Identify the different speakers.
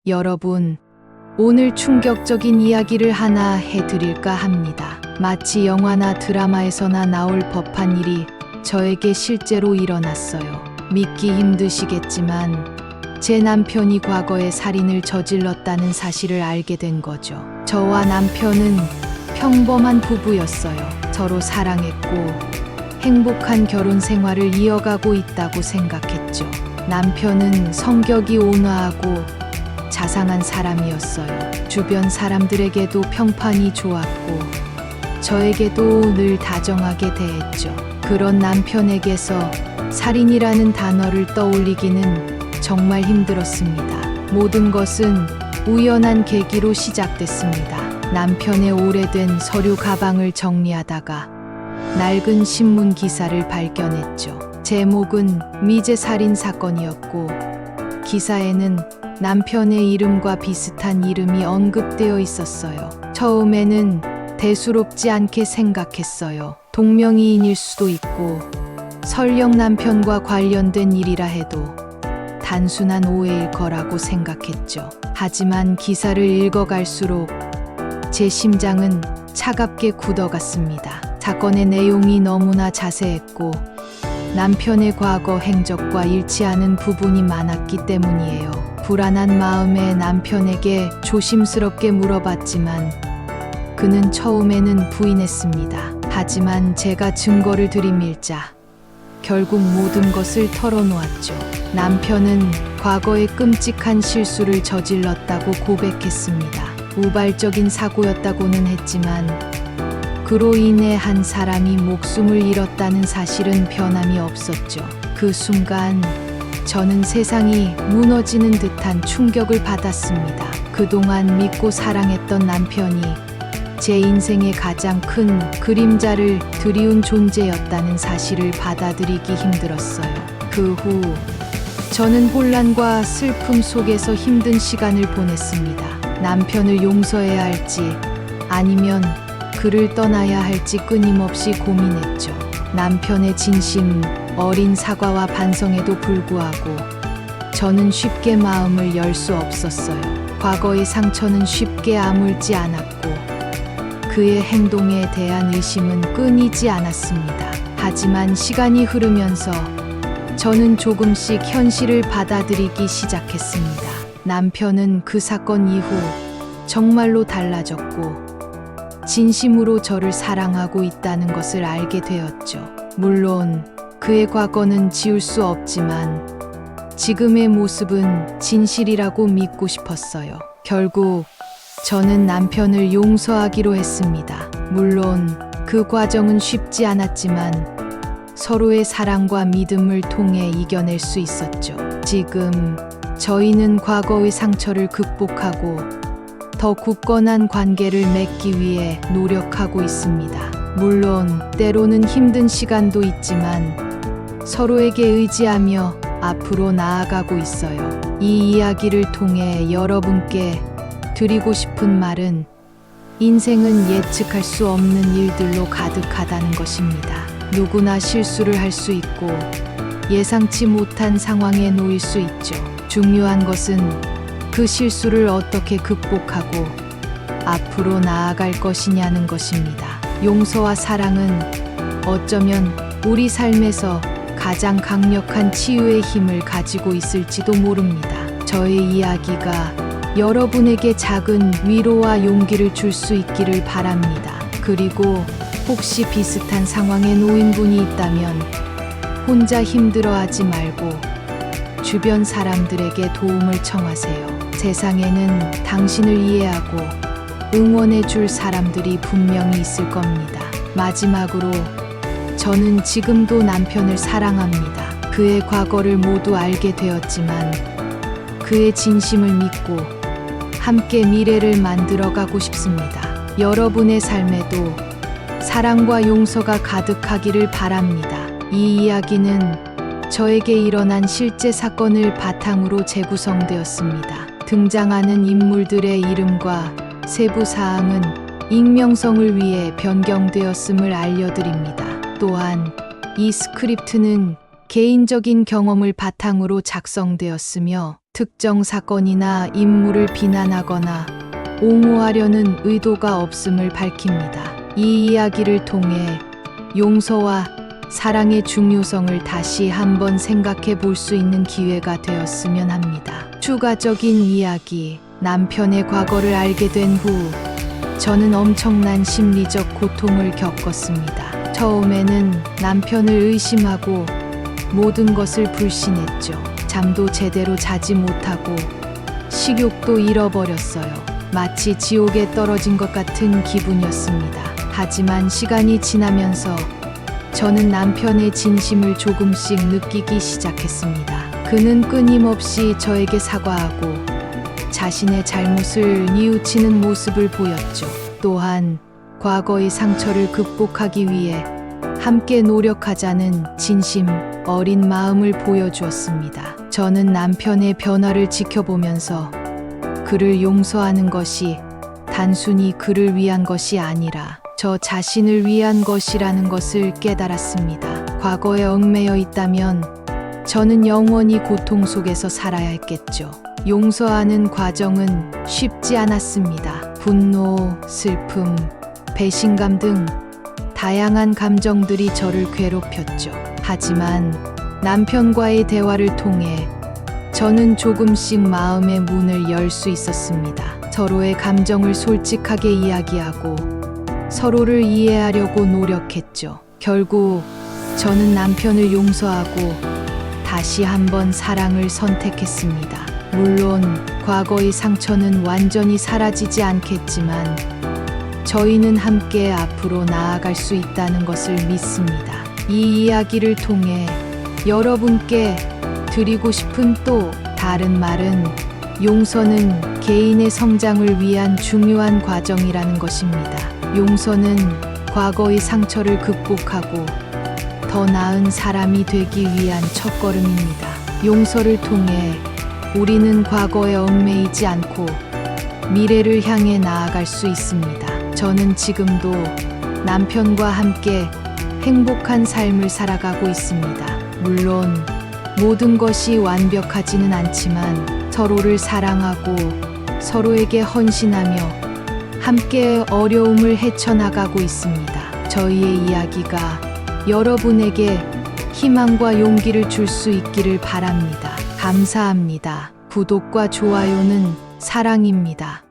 Speaker 1: 여러분, 오늘 충격적인 이야기를 하나 해드릴까 합니다. 마치 영화나 드라마에서나 나올 법한 일이 저에게 실제로 일어났어요. 믿기 힘드시겠지만 제 남편이 과거에 살인을 저질렀다는 사실을 알게 된 거죠. 저와 남편은 평범한 부부였어요. 서로 사랑했고 행복한 결혼 생활을 이어가고 있다고 생각했죠. 남편은 성격이 온화하고 자상한 사람이었어요. 주변 사람들에게도 평판이 좋았고 저에게도 늘 다정하게 대했죠. 그런 남편에게서 살인이라는 단어를 떠올리기는 정말 힘들었습니다. 모든 것은 우연한 계기로 시작됐습니다. 남편의 오래된 서류 가방을 정리하다가 낡은 신문 기사를 발견했죠. 제목은 미제 살인 사건이었고 기사에는 남편의 이름과 비슷한 이름이 언급되어 있었어요. 처음에는 대수롭지 않게 생각했어요. 동명이인일 수도 있고 설령 남편과 관련된 일이라 해도 단순한 오해일 거라고 생각했죠. 하지만 기사를 읽어갈수록 제 심장은 차갑게 굳어갔습니다. 사건의 내용이 너무나 자세했고 남편의 과거 행적과 일치하는 부분이 많았기 때문이에요. 불안한 마음에 남편에게 조심스럽게 물어봤지만 그는 처음에는 부인했습니다. 하지만 제가 증거를 들이밀자 결국 모든 것을 털어놓았죠. 남편은 과거에 끔찍한 실수를 저질렀다고 고백했습니다. 우발적인 사고였다고는 했지만 그로 인해 한 사람이 목숨을 잃었다는 사실은 변함이 없었죠. 그 순간 저는 세상이 무너지는 듯한 충격을 받았습니다. 그동안 믿고 사랑했던 남편이 제 인생의 가장 큰 그림자를 들이운 존재였다는 사실을 받아들이기 힘들었어요. 그 후 저는 혼란과 슬픔 속에서 힘든 시간을 보냈습니다. 남편을 용서해야 할지 아니면 그를 떠나야 할지 끊임없이 고민했죠. 남편의 진심 어린 사과와 반성에도 불구하고 저는 쉽게 마음을 열 수 없었어요. 과거의 상처는 쉽게 아물지 않았고 그의 행동에 대한 의심은 끊이지 않았습니다. 하지만 시간이 흐르면서 저는 조금씩 현실을 받아들이기 시작했습니다. 남편은 그 사건 이후 정말로 달라졌고 진심으로 저를 사랑하고 있다는 것을 알게 되었죠. 물론 그의 과거는 지울 수 없지만 지금의 모습은 진실이라고 믿고 싶었어요. 결국 저는 남편을 용서하기로 했습니다. 물론 그 과정은 쉽지 않았지만 서로의 사랑과 믿음을 통해 이겨낼 수 있었죠. 지금 저희는 과거의 상처를 극복하고 더 굳건한 관계를 맺기 위해 노력하고 있습니다. 물론 때로는 힘든 시간도 있지만 서로에게 의지하며 앞으로 나아가고 있어요. 이 이야기를 통해 여러분께 드리고 싶은 말은 인생은 예측할 수 없는 일들로 가득하다는 것입니다. 누구나 실수를 할 수 있고 예상치 못한 상황에 놓일 수 있죠. 중요한 것은 그 실수를 어떻게 극복하고 앞으로 나아갈 것이냐는 것입니다. 용서와 사랑은 어쩌면 우리 삶에서 가장 강력한 치유의 힘을 가지고 있을지도 모릅니다. 저의 이야기가 여러분에게 작은 위로와 용기를 줄 수 있기를 바랍니다. 그리고 혹시 비슷한 상황에 놓인 분이 있다면 혼자 힘들어하지 말고 주변 사람들에게 도움을 청하세요. 세상에는 당신을 이해하고 응원해 줄 사람들이 분명히 있을 겁니다. 마지막으로 저는 지금도 남편을 사랑합니다. 그의 과거를 모두 알게 되었지만 그의 진심을 믿고 함께 미래를 만들어가고 싶습니다. 여러분의 삶에도 사랑과 용서가 가득하기를 바랍니다. 이 이야기는 저에게 일어난 실제 사건을 바탕으로 재구성되었습니다. 등장하는 인물들의 이름과 세부 사항은 익명성을 위해 변경되었음을 알려드립니다. 또한 이 스크립트는 개인적인 경험을 바탕으로 작성되었으며 특정 사건이나 인물을 비난하거나 옹호하려는 의도가 없음을 밝힙니다. 이 이야기를 통해 용서와 사랑의 중요성을 다시 한번 생각해 볼 수 있는 기회가 되었으면 합니다. 추가적인 이야기. 남편의 과거를 알게 된 후 저는 엄청난 심리적 고통을 겪었습니다. 처음에는 남편을 의심하고 모든 것을 불신했죠. 잠도 제대로 자지 못하고 식욕도 잃어버렸어요. 마치 지옥에 떨어진 것 같은 기분이었습니다. 하지만 시간이 지나면서 저는 남편의 진심을 조금씩 느끼기 시작했습니다. 그는 끊임없이 저에게 사과하고 자신의 잘못을 뉘우치는 모습을 보였죠. 또한 과거의 상처를 극복하기 위해 함께 노력하자는 진심 어린 마음을 보여주었습니다. 저는 남편의 변화를 지켜보면서 그를 용서하는 것이 단순히 그를 위한 것이 아니라 저 자신을 위한 것이라는 것을 깨달았습니다. 과거에 얽매여 있다면 저는 영원히 고통 속에서 살아야 했겠죠. 용서하는 과정은 쉽지 않았습니다. 분노, 슬픔, 배신감 등 다양한 감정들이 저를 괴롭혔죠. 하지만 남편과의 대화를 통해 저는 조금씩 마음의 문을 열 수 있었습니다. 서로의 감정을 솔직하게 이야기하고 서로를 이해하려고 노력했죠. 결국 저는 남편을 용서하고 다시 한번 사랑을 선택했습니다. 물론 과거의 상처는 완전히 사라지지 않겠지만 저희는 함께 앞으로 나아갈 수 있다는 것을 믿습니다. 이 이야기를 통해 여러분께 드리고 싶은 또 다른 말은 용서는 개인의 성장을 위한 중요한 과정이라는 것입니다. 용서는 과거의 상처를 극복하고 더 나은 사람이 되기 위한 첫걸음입니다. 용서를 통해 우리는 과거에 얽매이지 않고 미래를 향해 나아갈 수 있습니다. 저는 지금도 남편과 함께 행복한 삶을 살아가고 있습니다. 물론 모든 것이 완벽하지는 않지만 서로를 사랑하고 서로에게 헌신하며 함께 어려움을 헤쳐나가고 있습니다. 저희의 이야기가 여러분에게 희망과 용기를 줄 수 있기를 바랍니다. 감사합니다. 구독과 좋아요는 사랑입니다.